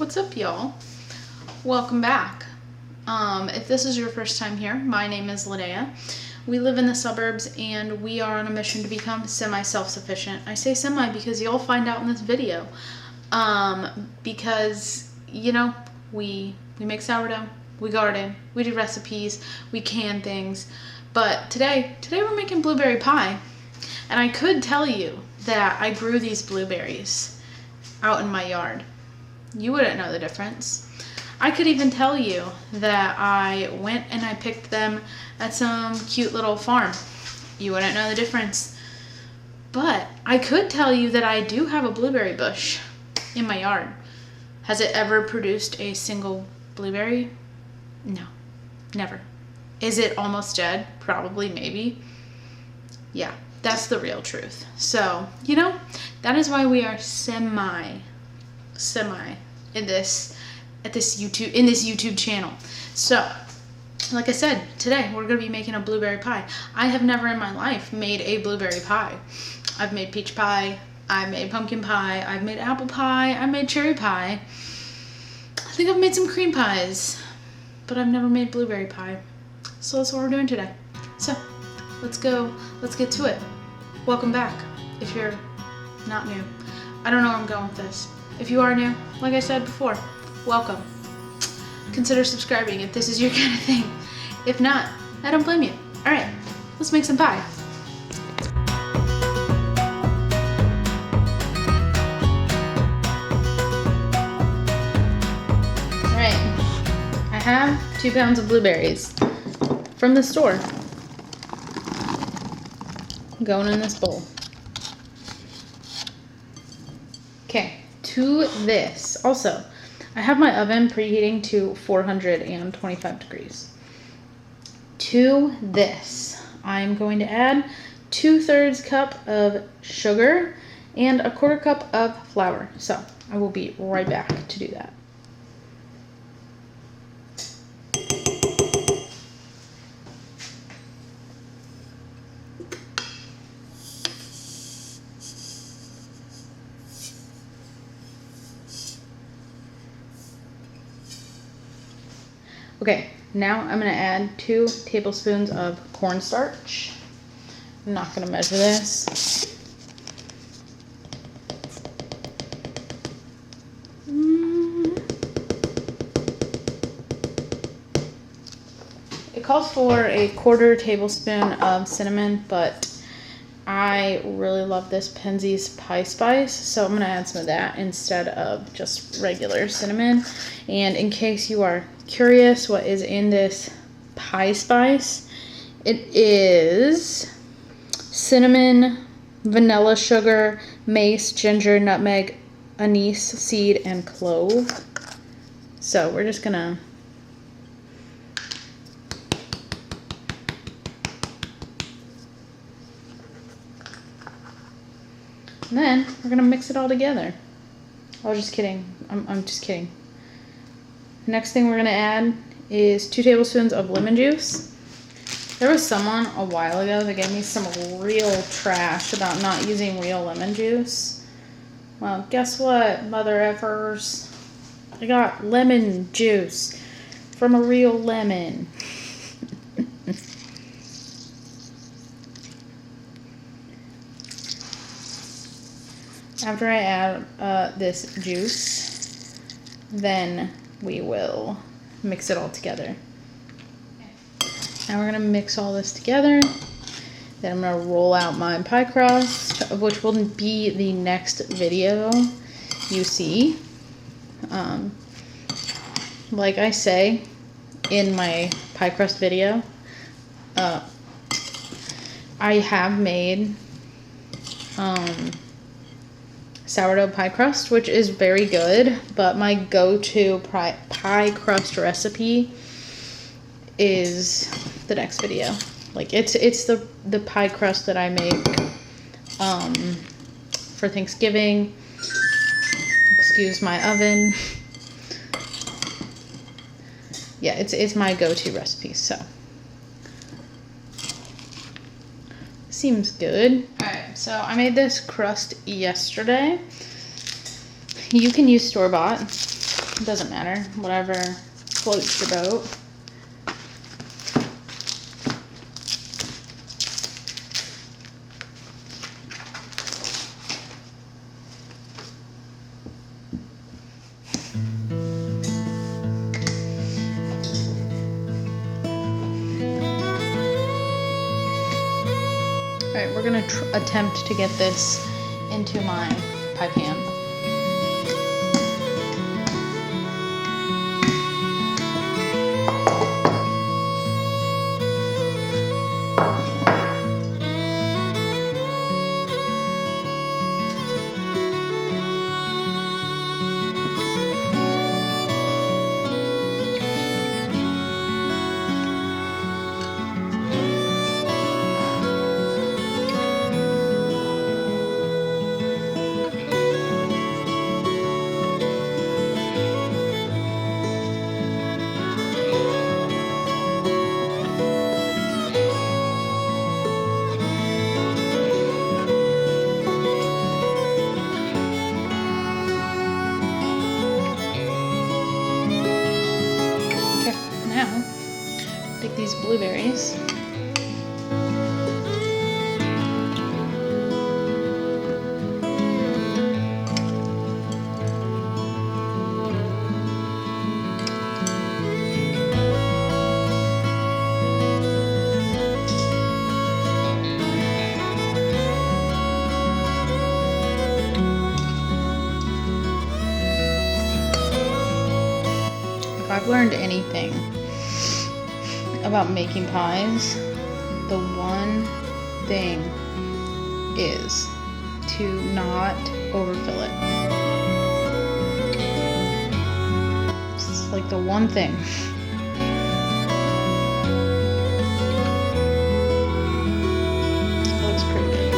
What's up, y'all? Welcome back. If this is your first time here, my name is Linnea. We live in the suburbs and we are on a mission to become semi-self-sufficient. I say semi because you'll find out in this video. Because, you know, we make sourdough, we garden, we do recipes, we can things. But today we're making blueberry pie. And I could tell you that I grew these blueberries out in my yard. You wouldn't know the difference. I could even tell you that I went and I picked them at some cute little farm. You wouldn't know the difference. But I could tell you that I do have a blueberry bush in my yard. Has it ever produced a single blueberry? No, never. Is it almost dead? Probably, maybe. Yeah, that's the real truth. So, you know, that is why we are semi in this YouTube channel. So, like I said, today we're going to be making a blueberry pie. I have never in my life made a blueberry pie. I've made peach pie, I've made pumpkin pie, I've made apple pie, I've made cherry pie. I think I've made some cream pies, but I've never made blueberry pie. So that's what we're doing today. So, let's get to it. Welcome back, if you're not new. I don't know where I'm going with this. If you are new, like I said before, welcome. Consider subscribing if this is your kind of thing. If not, I don't blame you. All right, let's make some pie. All right, I have 2 pounds of blueberries from the store going in this bowl. Okay, to this, also, I have my oven preheating to 425 degrees. To this, I'm going to add 2/3 cup of sugar and 1/4 cup of flour. So I will be right back to do that. Okay, now I'm going to add 2 tablespoons of cornstarch. I'm not going to measure this. It calls for a 1/4 tablespoon of cinnamon, but I really love this Penzeys pie spice, so I'm going to add some of that instead of just regular cinnamon. And in case you are curious what is in this pie spice, it is cinnamon, vanilla sugar, mace, ginger, nutmeg, anise seed, and clove. So we're just gonna and then we're gonna mix it all together. Oh, just kidding. I'm just kidding. Next thing we're going to add is 2 tablespoons of lemon juice. There was someone a while ago that gave me some real trash about not using real lemon juice. Well, guess what, mother effers? I got lemon juice from a real lemon. After I add this juice, then we will mix it all together. Now we're going to mix all this together. Then I'm going to roll out my pie crust, which will be the next video you see. Like I say in my pie crust video, I have made sourdough pie crust, which is very good, but my go-to pie crust recipe is the next video. Like it's the pie crust that I make for Thanksgiving. Excuse my oven. Yeah, it's my go-to recipe, so seems good. Alright, so I made this crust yesterday. You can use store-bought. It doesn't matter, whatever floats your boat. All right, we're gonna attempt to get this into my pie pan. Now, take these blueberries. If I've learned anything about making pies, the one thing is to not overfill it. It's like the one thing. It looks pretty good.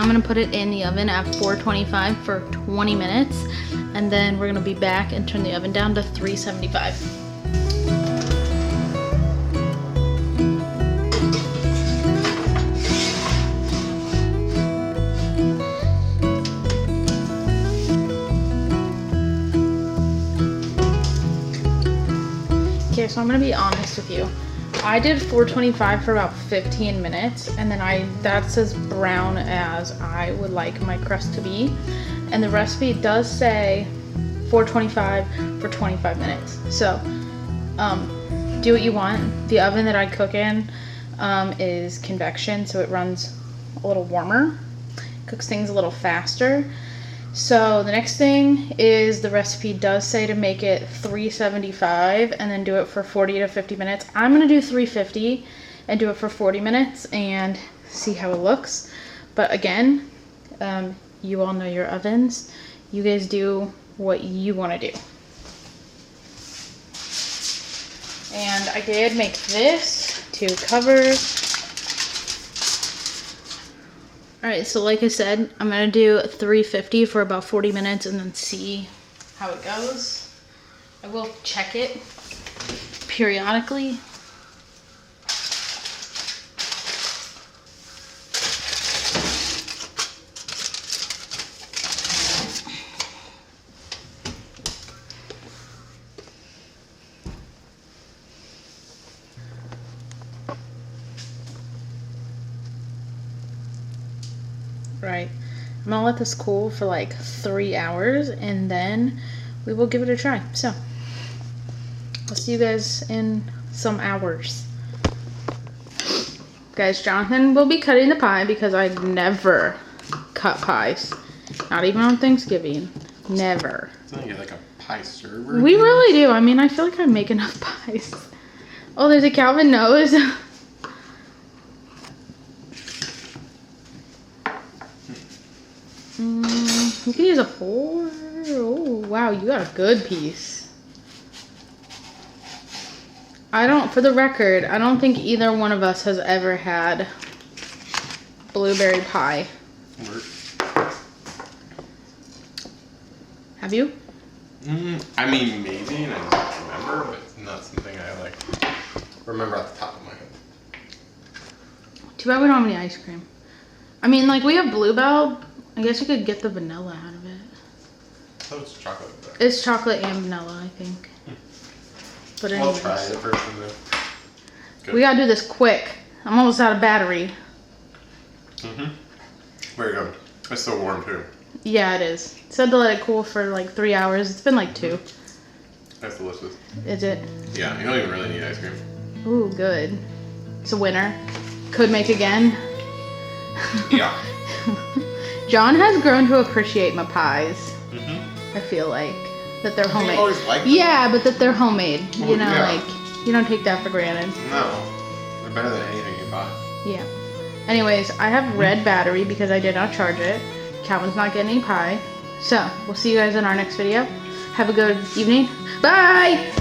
gonna put it in the oven at 425 for 20 minutes, and then we're gonna be back and turn the oven down to 375. Okay, so I'm gonna be honest with you. I did 425 for about 15 minutes, and then that's as brown as I would like my crust to be. And the recipe does say 425 for 25 minutes. So, do what you want. The oven that I cook in is convection, so it runs a little warmer, cooks things a little faster. So the next thing is the recipe does say to make it 375 and then do it for 40 to 50 minutes. I'm going to do 350 and do it for 40 minutes and see how it looks. But again, you all know your ovens. You guys do what you want to do. And I did make this to cover. Alright, so like I said, I'm going to do 350 for about 40 minutes and then see how it goes. I will check it periodically. Right, I'm gonna let this cool for like 3 hours and then we will give it a try. So I'll see you guys in some hours. Guys, Jonathan will be cutting the pie because I never cut pies, not even on Thanksgiving. Never. Don't you get like a pie server? We really do. I mean, I feel like I make enough pies. Oh, there's a Calvin nose. You can use a fork. Oh, wow, you got a good piece. For the record, I don't think either one of us has ever had blueberry pie. Have you? I mean, maybe, and I don't remember, but it's not something I like remember off the top of my head. Too bad we don't have any ice cream. I mean, like, we have Bluebell. I guess you could get the vanilla out of it. Oh, it's chocolate. It's chocolate and vanilla, I think. But anyways, I'll try it first and then. Good. We gotta do this quick. I'm almost out of battery. Where you going? It's still warm too. Yeah, it is. It said to let it cool for like 3 hours. It's been like 2. That's delicious. Is it? Yeah, you don't even really need ice cream. Ooh, good. It's a winner. Could make again. Yeah. John has grown to appreciate my pies. I feel like that they're homemade. You always liked them. Yeah, but that they're homemade. Well, you know, yeah. like you don't take that for granted. No, they're better than anything you buy. Yeah. Anyways, I have red battery because I did not charge it. Calvin's not getting any pie. So we'll see you guys in our next video. Have a good evening. Bye.